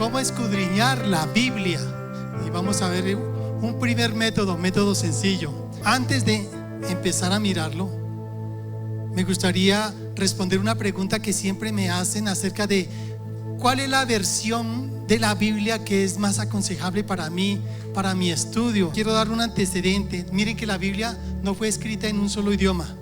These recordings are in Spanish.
cómo escudriñar la Biblia. Y vamos a ver un primer método sencillo. Antes de empezar a mirarlo, me gustaría responder una pregunta que siempre me hacen acerca de cuál es la versión de la Biblia que es más aconsejable para mí, para mi estudio. Quiero dar un antecedente. Miren que la Biblia no fue escrita en un solo idioma,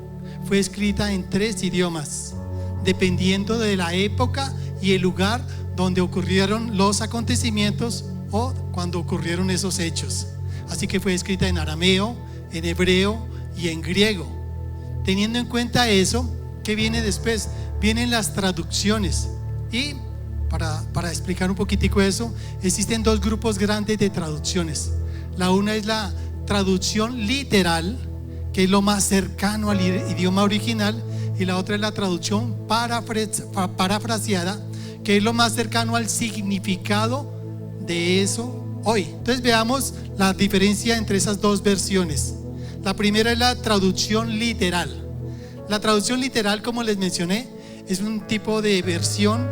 fue escrita en 3 idiomas, dependiendo de la época y el lugar donde ocurrieron los acontecimientos o cuando ocurrieron esos hechos. Así que fue escrita en arameo, en hebreo y en griego. Teniendo en cuenta eso, ¿qué viene después? Vienen las traducciones. Y para explicar un poquitico eso, existen 2 grupos grandes de traducciones. La una es la traducción literal, que es lo más cercano al idioma original, y la otra es la traducción parafraseada, que es lo más cercano al significado de eso hoy. Entonces veamos la diferencia entre esas 2 versiones. La primera es la traducción literal. La traducción literal, como les mencioné, es un tipo de versión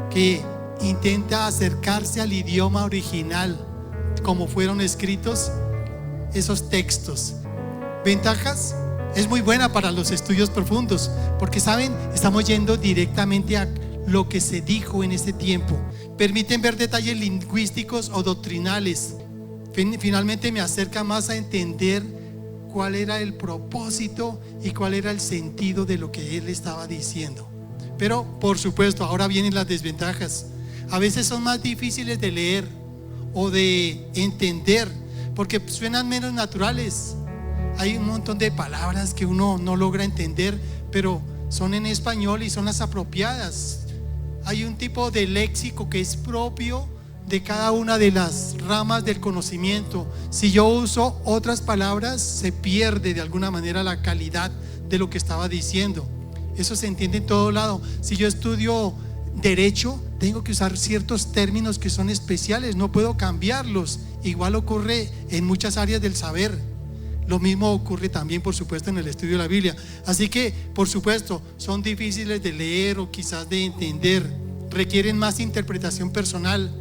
que intenta acercarse al idioma original, como fueron escritos esos textos. Ventajas: es muy buena para los estudios profundos, porque saben, estamos yendo directamente a lo que se dijo en ese tiempo. Permiten ver detalles lingüísticos o doctrinales. Finalmente me acerca más a entender cuál era el propósito y cuál era el sentido de lo que él estaba diciendo. Pero por supuesto, ahora vienen las desventajas. A veces son más difíciles de leer o de entender porque suenan menos naturales. Hay un montón de palabras que uno no logra entender, pero son en español y son las apropiadas. Hay un tipo de léxico que es propio de cada una de las ramas del conocimiento. Si yo uso otras palabras, se pierde de alguna manera la calidad de lo que estaba diciendo. Eso se entiende en todo lado. Si yo estudio derecho, tengo que usar ciertos términos que son especiales, no puedo cambiarlos. Igual ocurre en muchas áreas del saber. Lo mismo ocurre también, por supuesto, en el estudio de la Biblia. Así que, por supuesto, son difíciles de leer o quizás de entender. Requieren más interpretación personal.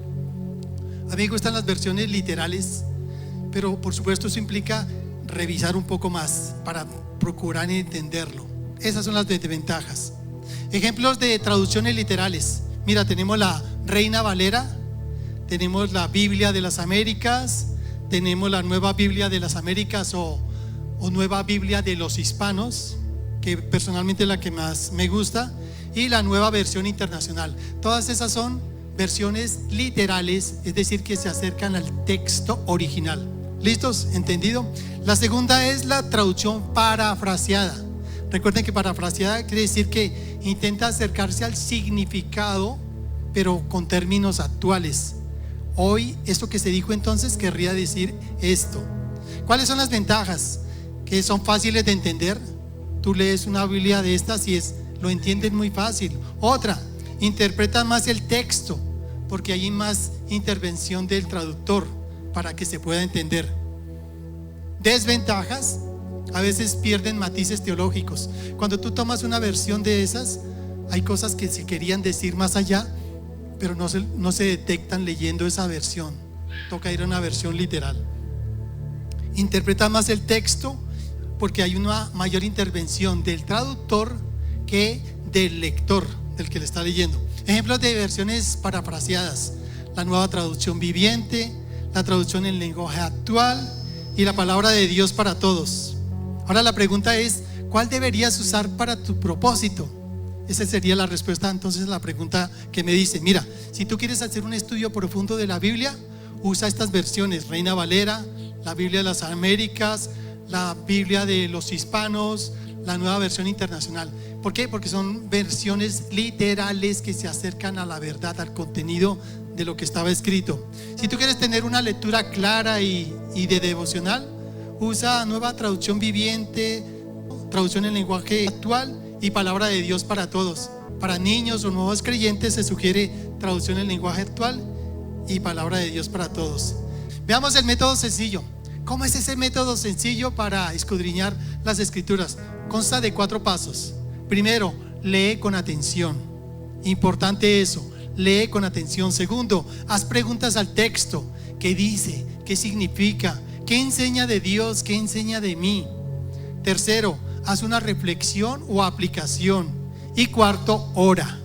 A mí me gustan las versiones literales, pero por supuesto eso implica revisar un poco más para procurar entenderlo. Esas son las desventajas. Ejemplos de traducciones literales. Mira, tenemos la Reina Valera, tenemos la Biblia de las Américas, tenemos la Nueva Biblia de las Américas o Nueva Biblia de los Hispanos, que personalmente es la que más me gusta, y la Nueva Versión Internacional. Todas esas son versiones literales, es decir, que se acercan al texto original. ¿Listos? ¿Entendido? La segunda es la traducción parafraseada. Recuerden que parafraseada quiere decir que intenta acercarse al significado, pero con términos actuales. Hoy, esto que se dijo entonces querría decir esto. ¿Cuáles son las ventajas? Que son fáciles de entender. Tú lees una Biblia de estas y lo entiendes muy fácil. Otra, interpretan más el texto, porque hay más intervención del traductor para que se pueda entender. Desventajas: a veces pierden matices teológicos. Cuando tú tomas una versión de esas, hay cosas que se querían decir más allá, pero no se detectan leyendo esa versión. Toca ir a una versión literal. Interpreta más el texto porque hay una mayor intervención del traductor que del lector, del que le está leyendo. Ejemplos de versiones parafraseadas: la Nueva Traducción Viviente, la traducción en lenguaje actual y la Palabra de Dios para Todos. Ahora la pregunta es: ¿cuál deberías usar para tu propósito? Esa sería la respuesta entonces a la pregunta que me dice: mira, si tú quieres hacer un estudio profundo de la Biblia, usa estas versiones: Reina Valera, la Biblia de las Américas, la Biblia de los Hispanos, la Nueva Versión Internacional. ¿Por qué? Porque son versiones literales que se acercan a la verdad, al contenido de lo que estaba escrito. Si tú quieres tener una lectura clara y de devocional, usa Nueva Traducción Viviente, traducción en lenguaje actual y Palabra de Dios para Todos. Para niños o nuevos creyentes se sugiere traducción en lenguaje actual y Palabra de Dios para Todos. Veamos el método sencillo. ¿Cómo es ese método sencillo para escudriñar las Escrituras? Consta de 4 pasos. Primero, lee con atención. Importante eso. lee con atención. Segundo, haz preguntas al texto. ¿Qué dice? ¿Qué significa? ¿Qué enseña de Dios? ¿Qué enseña de mí? Tercero, haz una reflexión o aplicación. Y cuarto, ora.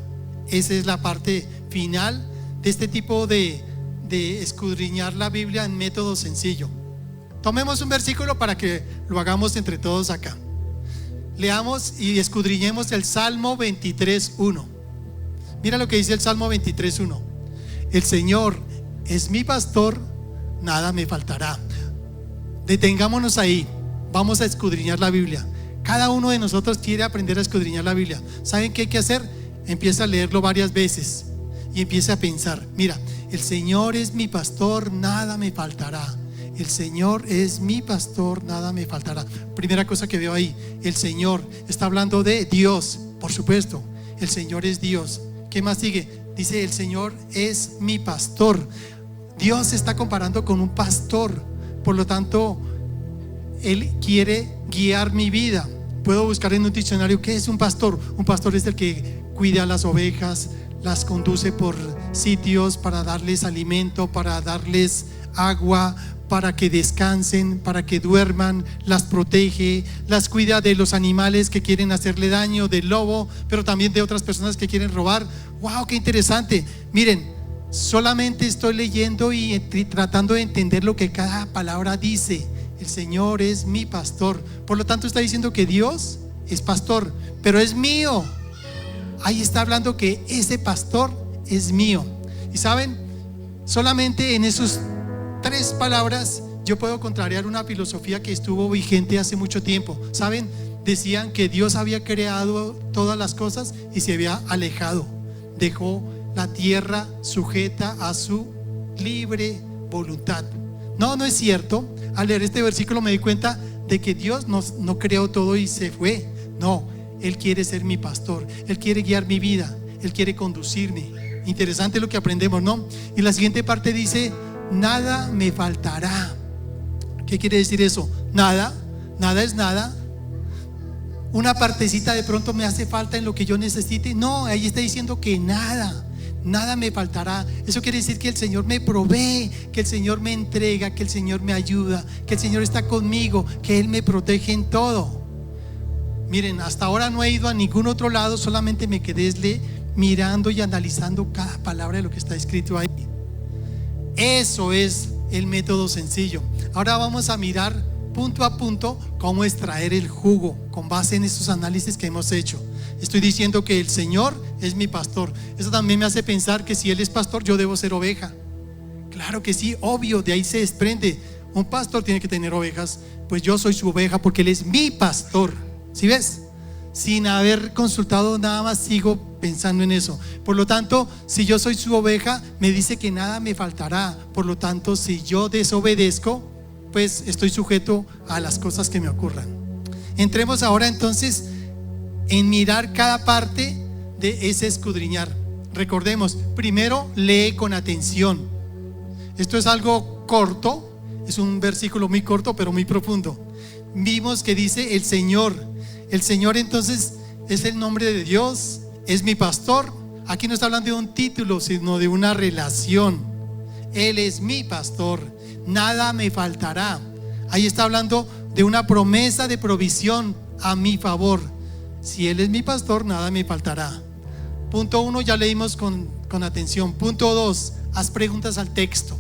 Esa es la parte final de este tipo de escudriñar la Biblia en método sencillo. Tomemos un versículo para que lo hagamos entre todos acá. Leamos y escudriñemos el Salmo 23:1. Mira lo que dice el Salmo 23:1. El Señor es mi pastor, nada me faltará. Detengámonos ahí. Vamos a escudriñar la Biblia. Cada uno de nosotros quiere aprender a escudriñar la Biblia. ¿Saben qué hay que hacer? Empieza a leerlo varias veces y empieza a pensar: mira, el Señor es mi pastor, nada me faltará. El Señor es mi pastor, nada me faltará. Primera cosa que veo ahí, el Señor está hablando de Dios, por supuesto. El Señor es Dios. ¿Qué más sigue? Dice: el Señor es mi pastor. Dios se está comparando con un pastor. Por lo tanto, Él quiere guiar mi vida. Puedo buscar en un diccionario qué es un pastor. Un pastor es el que cuida a las ovejas, las conduce por sitios para darles alimento, para darles agua, para que descansen, para que duerman, las protege, las cuida de los animales que quieren hacerle daño, del lobo, pero también de otras personas que quieren robar. ¡Wow! ¡Qué interesante! Miren, solamente estoy leyendo y tratando de entender lo que cada palabra dice. El Señor es mi pastor. Por lo tanto, está diciendo que Dios es pastor, pero es mío. Ahí está hablando que ese pastor es mío. Y saben, solamente en esos 3 palabras yo puedo contrariar una filosofía que estuvo vigente hace mucho tiempo. ¿Saben? Decían que Dios había creado todas las cosas y se había alejado. Dejó la tierra sujeta a su libre voluntad. No, no es cierto. Al leer este versículo me di cuenta de que Dios no creó todo y se fue. No, Él quiere ser mi pastor. Él quiere guiar mi vida. Él quiere conducirme. Interesante lo que aprendemos, ¿no? Y la siguiente parte dice: nada me faltará. ¿Qué quiere decir eso? Nada es nada. Una partecita de pronto me hace falta en lo que yo necesite. No, ahí está diciendo que nada me faltará. Eso quiere decir que el Señor me provee, que el Señor me entrega, que el Señor me ayuda, que el Señor está conmigo, que Él me protege en todo. Miren, hasta ahora no he ido a ningún otro lado, solamente me quedé mirando y analizando cada palabra de lo que está escrito ahí. Eso es el método sencillo. Ahora vamos a mirar punto a punto cómo extraer el jugo con base en estos análisis que hemos hecho. Estoy diciendo que el Señor es mi pastor. Eso también me hace pensar que si Él es pastor, yo debo ser oveja. Claro que sí, obvio, de ahí se desprende. Un pastor tiene que tener ovejas. Pues yo soy su oveja porque Él es mi pastor. ¿Sí ves? Sin haber consultado nada más, sigo pensando en eso. Por lo tanto, si yo soy su oveja, me dice que nada me faltará. Por lo tanto, si yo desobedezco, pues estoy sujeto a las cosas que me ocurran. Entremos ahora entonces en mirar cada parte de ese escudriñar. Recordemos, primero lee con atención. Esto es algo corto, es un versículo muy corto pero muy profundo. Vimos que dice el Señor. El Señor entonces es el nombre de Dios, es mi pastor. Aquí no está hablando de un título, sino de una relación. Él es mi pastor, nada me faltará. Ahí está hablando de una promesa de provisión a mi favor. Si Él es mi pastor, nada me faltará. Punto 1, ya leímos con atención. Punto 2, haz preguntas al texto.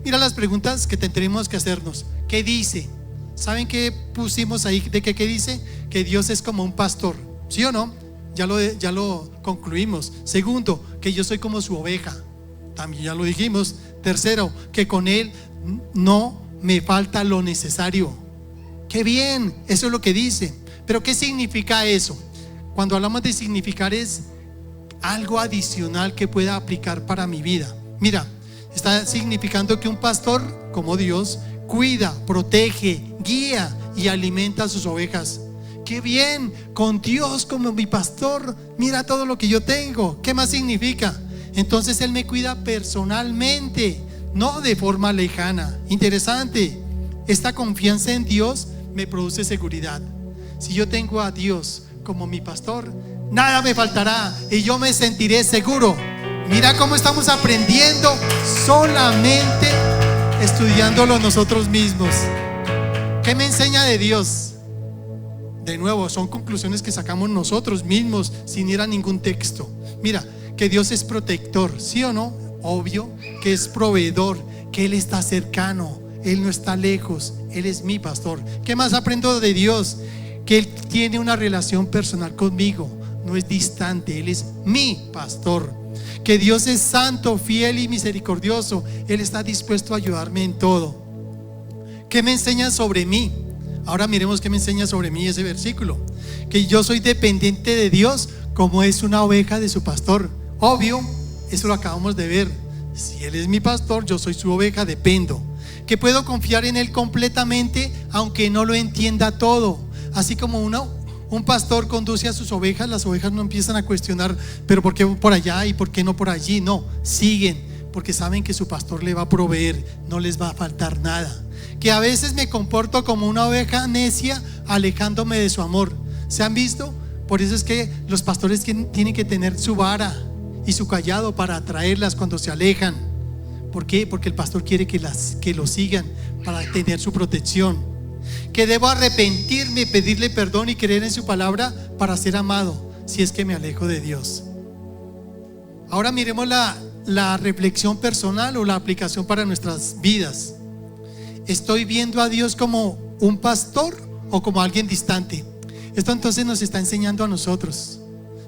Mira las preguntas que tendremos que hacernos. ¿Qué dice? ¿Saben qué pusimos ahí? ¿De qué dice? Que Dios es como un pastor. ¿Sí o no? Ya lo concluimos. Segundo, que yo soy como su oveja. También ya lo dijimos. Tercero, que con Él no me falta lo necesario. ¡Qué bien! Eso es lo que dice. Pero ¿qué significa eso? Cuando hablamos de significar, es algo adicional que pueda aplicar para mi vida. Mira, está significando que un pastor como Dios cuida, protege, guía y alimenta a sus ovejas. ¡Qué bien! Con Dios como mi pastor, mira todo lo que yo tengo. ¿Qué más significa? Entonces Él me cuida personalmente, no de forma lejana. Interesante. Esta confianza en Dios me produce seguridad. Si yo tengo a Dios como mi pastor, nada me faltará y yo me sentiré seguro. Mira cómo estamos aprendiendo solamente estudiándolo nosotros mismos. ¿Qué me enseña de Dios? De nuevo, son conclusiones que sacamos nosotros mismos sin ir a ningún texto. Mira, que Dios es protector, ¿sí o no? Obvio. Que es proveedor, que Él está cercano, Él no está lejos, Él es mi pastor. ¿Qué más aprendo de Dios? Que Él tiene una relación personal conmigo, no es distante, Él es mi pastor. Que Dios es santo, fiel y misericordioso, Él está dispuesto a ayudarme en todo. ¿Qué me enseña sobre mí? Ahora miremos qué me enseña sobre mí ese versículo. Que yo soy dependiente de Dios como es una oveja de su pastor. Obvio, eso lo acabamos de ver. Si Él es mi pastor, yo soy su oveja, dependo. Que puedo confiar en Él completamente aunque no lo entienda todo. Así como un pastor conduce a sus ovejas, las ovejas no empiezan a cuestionar, pero ¿por qué por allá y por qué no por allí? No, siguen porque saben que su pastor le va a proveer, no les va a faltar nada. Que a veces me comporto como una oveja necia, alejándome de su amor. ¿Se han visto? Por eso es que los pastores tienen que tener su vara y su cayado para atraerlas cuando se alejan. ¿Por qué? Porque el pastor quiere que lo sigan para tener su protección. Que debo arrepentirme, pedirle perdón y creer en su palabra para ser amado si es que me alejo de Dios. Ahora miremos la reflexión personal o la aplicación para nuestras vidas. ¿Estoy viendo a Dios como un pastor o como alguien distante? Esto entonces nos está enseñando a nosotros.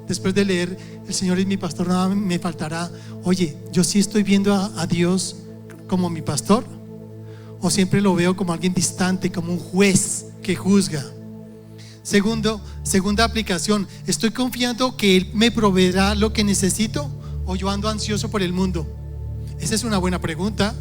Después de leer el Señor es mi pastor, nada me faltará. Oye, ¿yo sí estoy viendo a Dios como mi pastor? ¿O siempre lo veo como alguien distante, como un juez que juzga? Segunda aplicación, ¿estoy confiando que Él me proveerá lo que necesito o yo ando ansioso por el mundo? Esa es una buena pregunta.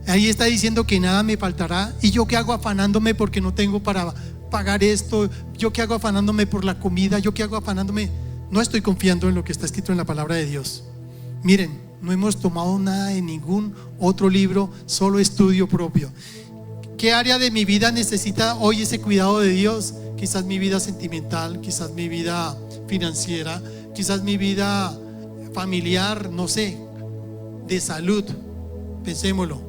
Ahí está diciendo que nada me faltará. ¿Y yo qué hago afanándome porque no tengo para pagar esto? ¿Yo qué hago afanándome por la comida? ¿Yo qué hago afanándome? No estoy confiando en lo que está escrito en la palabra de Dios. Miren, no hemos tomado nada de ningún otro libro, solo estudio propio. ¿Qué área de mi vida necesita hoy ese cuidado de Dios? Quizás mi vida sentimental, quizás mi vida financiera, quizás mi vida familiar, no sé, de salud. Pensémoslo.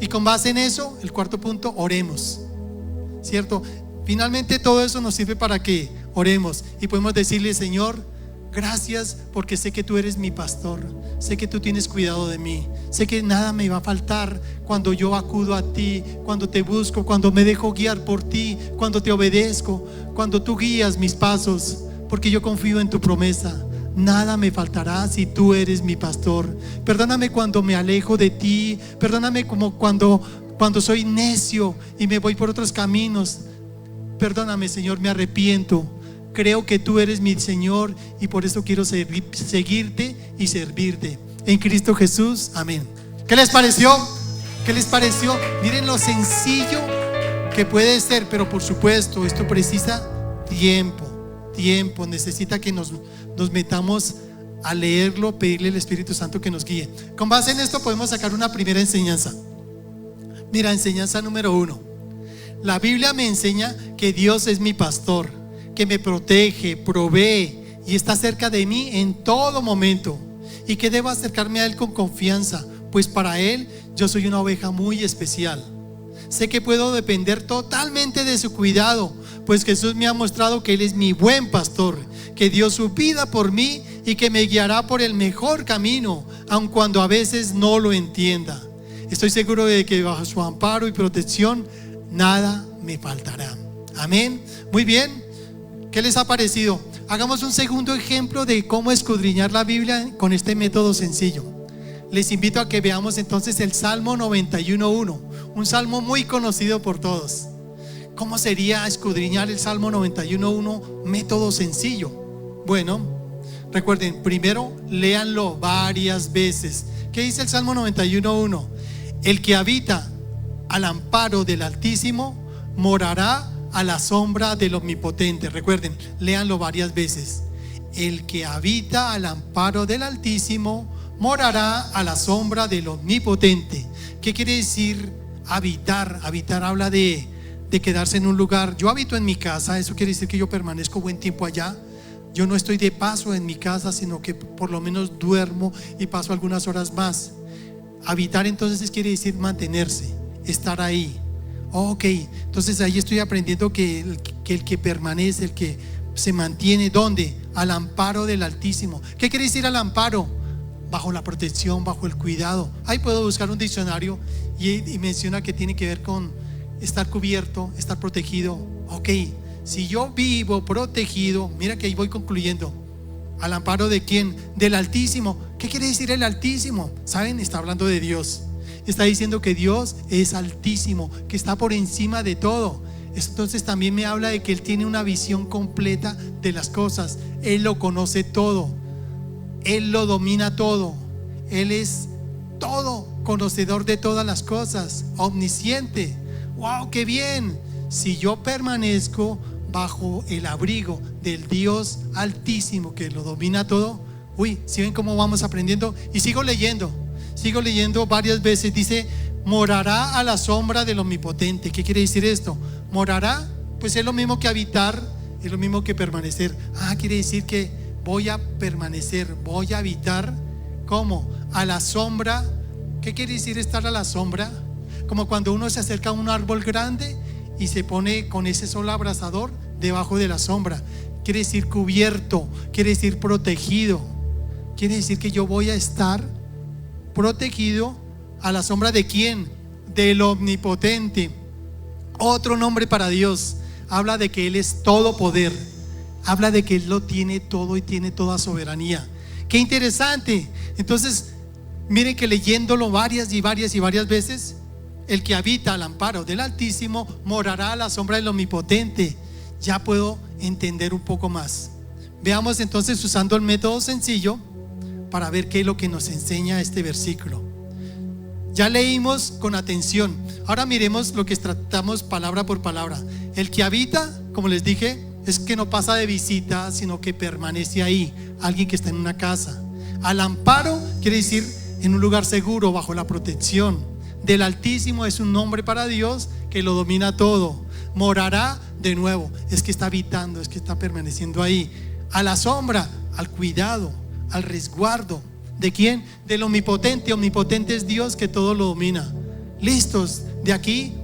Y con base en eso, el cuarto punto, oremos, ¿cierto? Finalmente todo eso nos sirve para que oremos y podemos decirle: Señor, gracias porque sé que tú eres mi pastor, sé que tú tienes cuidado de mí, sé que nada me va a faltar cuando yo acudo a ti, cuando te busco, cuando me dejo guiar por ti, cuando te obedezco, cuando tú guías mis pasos, porque yo confío en tu promesa. Nada me faltará si tú eres mi pastor. Perdóname cuando me alejo de ti, perdóname como cuando soy necio y me voy por otros caminos. Perdóname, Señor, me arrepiento. Creo que tú eres mi Señor y por eso quiero seguirte y servirte. En Cristo Jesús, amén. ¿Qué les pareció? ¿Qué les pareció? Miren lo sencillo que puede ser, pero por supuesto esto precisa tiempo. Necesita que nos metamos a leerlo, pedirle al Espíritu Santo que nos guíe. Con base en esto podemos sacar una primera enseñanza. Mira, enseñanza número 1. La Biblia me enseña que Dios es mi pastor, que me protege, provee y está cerca de mí en todo momento, y que debo acercarme a Él con confianza, pues para Él yo soy una oveja muy especial. Sé que puedo depender totalmente de su cuidado, pues Jesús me ha mostrado que Él es mi buen pastor, que dio su vida por mí y que me guiará por el mejor camino, aun cuando a veces no lo entienda. Estoy seguro de que bajo su amparo y protección nada me faltará. Amén. Muy bien. ¿Qué les ha parecido? Hagamos un segundo ejemplo de cómo escudriñar la Biblia con este método sencillo. Les invito a que veamos entonces el Salmo 91:1, un salmo muy conocido por todos. ¿Cómo sería escudriñar el Salmo 91:1? Método sencillo. Bueno, recuerden, primero léanlo varias veces. ¿Qué dice el Salmo 91:1? El que habita al amparo del Altísimo morará a la sombra del Omnipotente. Recuerden, léanlo varias veces. El que habita al amparo del Altísimo morará a la sombra del Omnipotente. ¿Qué quiere decir habitar? Habitar habla de quedarse en un lugar. Yo habito en mi casa, eso quiere decir que yo permanezco buen tiempo allá. Yo no estoy de paso en mi casa, sino que por lo menos duermo y paso algunas horas más. Habitar entonces quiere decir mantenerse, estar ahí. Ok, entonces ahí estoy aprendiendo que el que permanece, el que se mantiene, ¿dónde? Al amparo del Altísimo. ¿Qué quiere decir al amparo? Bajo la protección, bajo el cuidado. Ahí puedo buscar un diccionario y menciona que tiene que ver con estar cubierto, estar protegido. Ok, si yo vivo protegido, mira que ahí voy concluyendo. ¿Al amparo de quién? Del Altísimo. ¿Qué quiere decir el Altísimo? ¿Saben? Está hablando de Dios. Está diciendo que Dios es altísimo, que está por encima de todo. Entonces también me habla de que Él tiene una visión completa de las cosas. Él lo conoce todo, Él lo domina todo, Él es todo, conocedor de todas las cosas, omnisciente. ¡Wow! ¡Qué bien! Si yo permanezco bajo el abrigo del Dios altísimo que lo domina todo, ¿sí ven cómo vamos aprendiendo? Y sigo leyendo varias veces. Dice: morará a la sombra del Omnipotente. ¿Qué quiere decir esto? Morará, pues es lo mismo que habitar, es lo mismo que permanecer. Quiere decir que voy a permanecer, voy a habitar. ¿Cómo? A la sombra. ¿Qué quiere decir estar a la sombra? Como cuando uno se acerca a un árbol grande y se pone con ese sol abrasador debajo de la sombra. Quiere decir cubierto, quiere decir protegido. Quiere decir que yo voy a estar protegido a la sombra ¿de quién? Del Omnipotente. Otro nombre para Dios. Habla de que Él es todo poder, habla de que Él lo tiene todo y tiene toda soberanía. ¡Qué interesante! Entonces miren que leyéndolo varias veces, el que habita al amparo del Altísimo morará a la sombra del Omnipotente. Ya puedo entender un poco más. Veamos entonces, usando el método sencillo, para ver qué es lo que nos enseña este versículo. Ya leímos con atención. Ahora miremos lo que tratamos palabra por palabra. El que habita, como les dije, es que no pasa de visita, sino que permanece ahí. Alguien que está en una casa. Al amparo quiere decir en un lugar seguro, bajo la protección del Altísimo. Es un nombre para Dios que lo domina todo. Morará, de nuevo, es que está habitando, es que está permaneciendo ahí. A la sombra, al cuidado, al resguardo. ¿De quién? Del Omnipotente. Omnipotente es Dios que todo lo domina. Listos. De aquí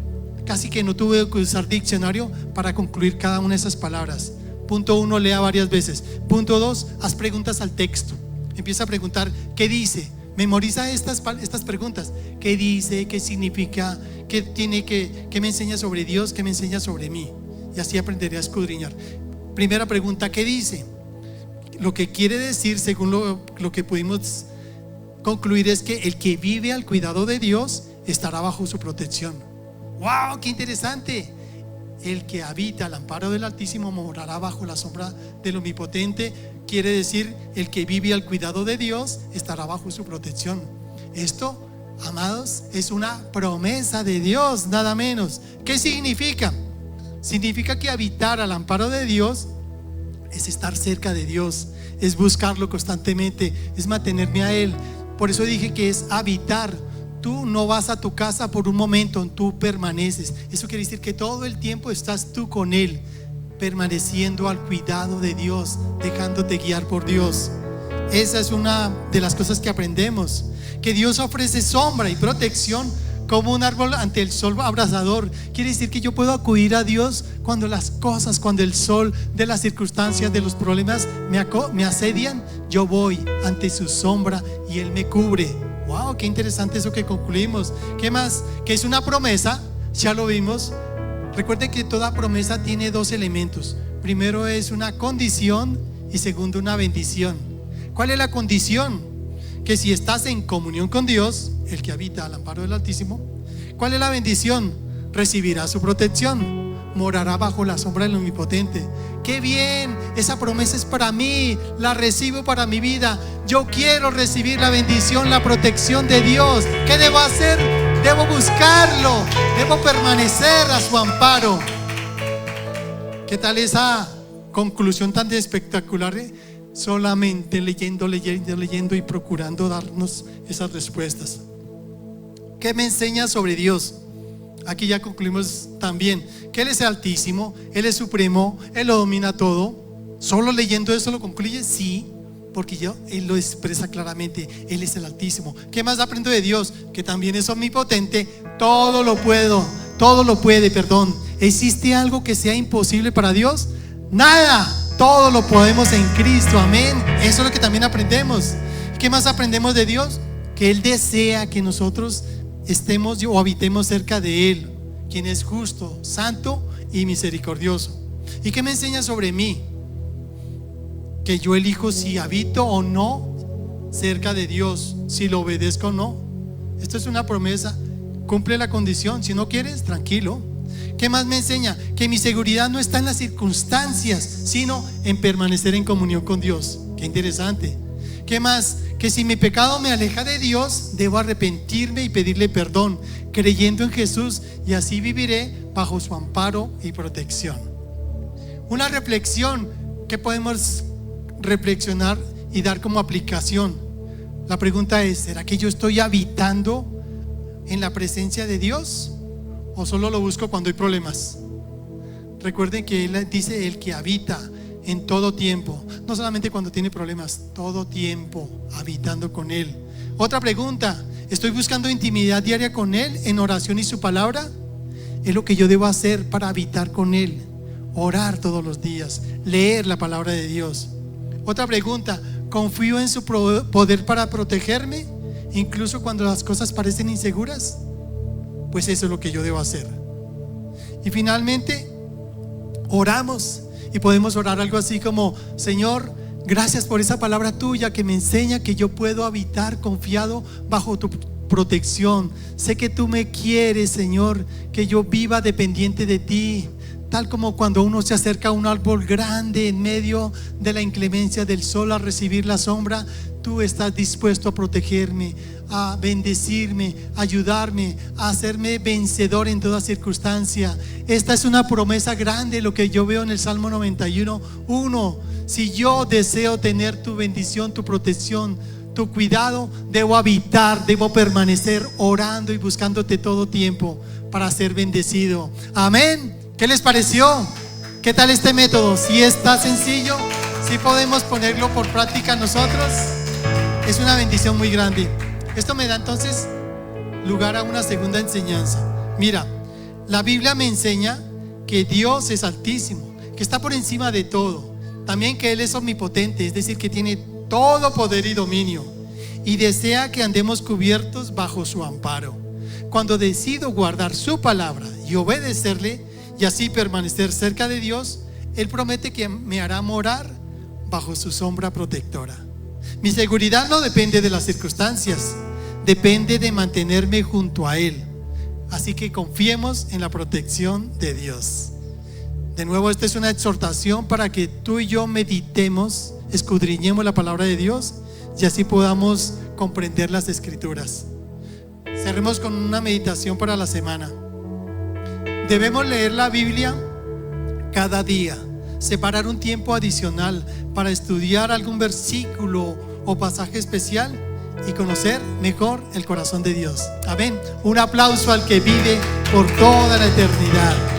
casi que no tuve que usar diccionario para concluir cada una de esas palabras. Punto 1, lea varias veces. Punto 2, haz preguntas al texto. Empieza a preguntar, ¿qué dice? Memoriza estas preguntas. ¿Qué dice? ¿Qué significa? ¿Qué me enseña sobre Dios? ¿Qué me enseña sobre mí? Y así aprenderé a escudriñar. Primera pregunta, ¿qué dice? Lo que quiere decir, según lo que pudimos concluir, es que el que vive al cuidado de Dios estará bajo su protección. ¡Wow! ¡Qué interesante! El que habita al amparo del Altísimo morará bajo la sombra del Omnipotente. Quiere decir, el que vive al cuidado de Dios estará bajo su protección. Esto, amados, es una promesa de Dios, nada menos. ¿Qué significa? Significa que habitar al amparo de Dios es estar cerca de Dios, es buscarlo constantemente, es mantenerme a Él. Por eso dije que es habitar. Tú no vas a tu casa por un momento, tú permaneces. Eso quiere decir que todo el tiempo estás tú con Él, permaneciendo al cuidado de Dios, dejándote guiar por Dios. Esa es una de las cosas que aprendemos, que Dios ofrece sombra y protección como un árbol ante el sol abrasador. Quiere decir que yo puedo acudir a Dios cuando las cosas, cuando el sol de las circunstancias, de los problemas me asedian. Yo voy ante su sombra y Él me cubre. Wow, qué interesante eso que concluimos. ¿Qué más? Que es una promesa, ya lo vimos. Recuerden que toda promesa tiene dos elementos. Primero es una condición y segundo una bendición. ¿Cuál es la condición? Que si estás en comunión con Dios, el que habita al amparo del Altísimo. ¿Cuál es la bendición? Recibirá su protección, morará bajo la sombra del Omnipotente. ¡Qué bien! Esa promesa es para mí, la recibo para mi vida. Yo quiero recibir la bendición, la protección de Dios. ¿Qué debo hacer? Debo buscarlo, debo permanecer a su amparo. ¿Qué tal esa conclusión tan espectacular? Solamente leyendo y procurando darnos esas respuestas. ¿Qué me enseña sobre Dios? Aquí ya concluimos también que Él es el Altísimo, Él es supremo, Él lo domina todo. ¿Solo leyendo eso lo concluye? Sí, porque Él lo expresa claramente. Él es el Altísimo. ¿Qué más aprendo de Dios? Que también es omnipotente. Todo lo puede, perdón. ¿Existe algo que sea imposible para Dios? Nada. Todo lo podemos en Cristo, amén. Eso es lo que también aprendemos. ¿Qué más aprendemos de Dios? Que Él desea que nosotros estemos o habitemos cerca de Él, quien es justo, santo y misericordioso. ¿Y qué me enseña sobre mí? Que yo elijo si habito o no cerca de Dios, si lo obedezco o no. Esto es una promesa. Cumple la condición. Si no quieres, tranquilo. ¿Qué más me enseña? Que mi seguridad no está en las circunstancias, sino en permanecer en comunión con Dios. Qué interesante. ¿Qué más? Que si mi pecado me aleja de Dios, debo arrepentirme y pedirle perdón, creyendo en Jesús, y así viviré bajo su amparo y protección. Una reflexión que podemos reflexionar y dar como aplicación. La pregunta es: ¿será que yo estoy habitando en la presencia de Dios o solo lo busco cuando hay problemas? Recuerden que Él dice: el que habita en todo tiempo, no solamente cuando tiene problemas, todo tiempo habitando con Él. Otra pregunta: ¿estoy buscando intimidad diaria con Él en oración y su palabra? Es lo que yo debo hacer para habitar con Él. Orar todos los días, leer la palabra de Dios. Otra pregunta: ¿confío en su poder para protegerme, incluso cuando las cosas parecen inseguras? Pues eso es lo que yo debo hacer. Y finalmente, oramos. Y podemos orar algo así como: Señor, gracias por esa palabra tuya que me enseña que yo puedo habitar confiado bajo tu protección. Sé que tú me quieres, Señor, que yo viva dependiente de ti. Tal como cuando uno se acerca a un árbol grande en medio de la inclemencia del sol a recibir la sombra, tú estás dispuesto a protegerme, a bendecirme, a ayudarme, a hacerme vencedor en toda circunstancia. Esta es una promesa grande, lo que yo veo en el Salmo 91:1. Si yo deseo tener tu bendición, tu protección, tu cuidado, debo habitar, debo permanecer orando y buscándote todo tiempo para ser bendecido. Amén. ¿Qué les pareció? ¿Qué tal este método? Si está sencillo, si podemos ponerlo por práctica nosotros, es una bendición muy grande. Esto me da entonces lugar a una segunda enseñanza. Mira, la Biblia me enseña que Dios es altísimo, que está por encima de todo. También que Él es omnipotente, es decir, que tiene todo poder y dominio, y desea que andemos cubiertos bajo su amparo. Cuando decido guardar su palabra y obedecerle, y así permanecer cerca de Dios, Él promete que me hará morar bajo su sombra protectora. Mi seguridad no depende de las circunstancias, depende de mantenerme junto a Él. Así que confiemos en la protección de Dios. De nuevo, esta es una exhortación para que tú y yo meditemos, escudriñemos la palabra de Dios y así podamos comprender las Escrituras. Cerremos con una meditación para la semana. Debemos leer la Biblia cada día, separar un tiempo adicional para estudiar algún versículo o pasaje especial y conocer mejor el corazón de Dios. Amén. Un aplauso al que vive por toda la eternidad.